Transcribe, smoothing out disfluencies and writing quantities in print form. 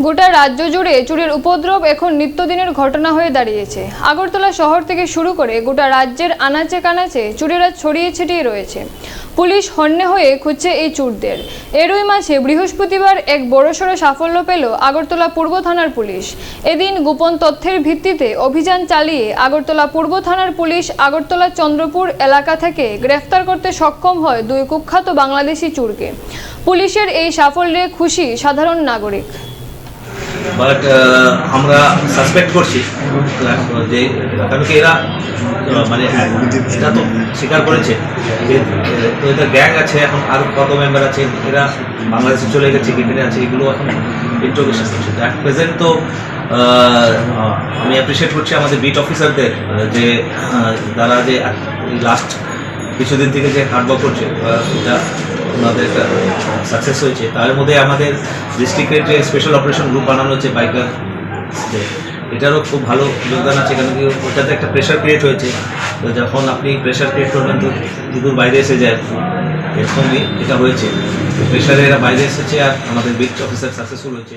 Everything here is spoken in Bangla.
গোটা রাজ্য জুড়ে চুরির উপদ্রব এখন নিত্যদিনের ঘটনা হয়ে দাঁড়িয়েছে। আগরতলা শহর থেকে শুরু করে গোটা রাজ্যের আনাচে কানাচে চুরিরা ছড়িয়ে ছিটিয়ে রয়েছে। পুলিশ হন্যে হয়ে খুঁজছে এই চোরদের। এরই মাঝে বৃহস্পতিবার এক বড়সড় সাফল্য পেল আগরতলা পূর্ব থানার পুলিশ। এদিন গোপন তথ্যের ভিত্তিতে অভিযান চালিয়ে আগরতলা পূর্ব থানার পুলিশ আগরতলা চন্দ্রপুর এলাকা থেকে গ্রেফতার করতে সক্ষম হয় দুই কুখ্যাত বাংলাদেশি চোরকে। পুলিশের এই সাফল্যে খুশি সাধারণ নাগরিক। বাট আমরা সাসপেক্ট করছি যে কারণ কি এরা মানে এটা তো স্বীকার করেছে যে তো এদের গ্যাং আছে, এখন আরও কত মেম্বার আছে, এরা বাংলাদেশে চলে গেছে, এখানে আছে, এগুলো এখন ইন্ট্রোগেশন করছে। অ্যাট প্রেজেন্ট তো আমি অ্যাপ্রিসিয়েট করছি আমাদের বিট অফিসারদের যে তারা যে লাস্ট কিছুদিন থেকে যে হার্ডওয়ার্ক করছে এটা ওনাদের সাকসেস হয়েছে। তার মধ্যে আমাদের ডিস্ট্রিক্টের যে স্পেশাল অপারেশন গ্রুপ বানানো হচ্ছে বাইকার, এটারও খুব ভালো যোগদান আছে, কারণ কি ওটাতে একটা প্রেশার ক্রিয়েট হয়েছে। তো যখন আপনি প্রেশার ক্রিয়েট করবেন তো ইঁদুর বাইরে এসে যায়, এরকমই এটা হয়েছে। প্রেশারে এরা বাইরে এসেছে আর আমাদের বিট অফিসার সাকসেসফুল হয়েছে।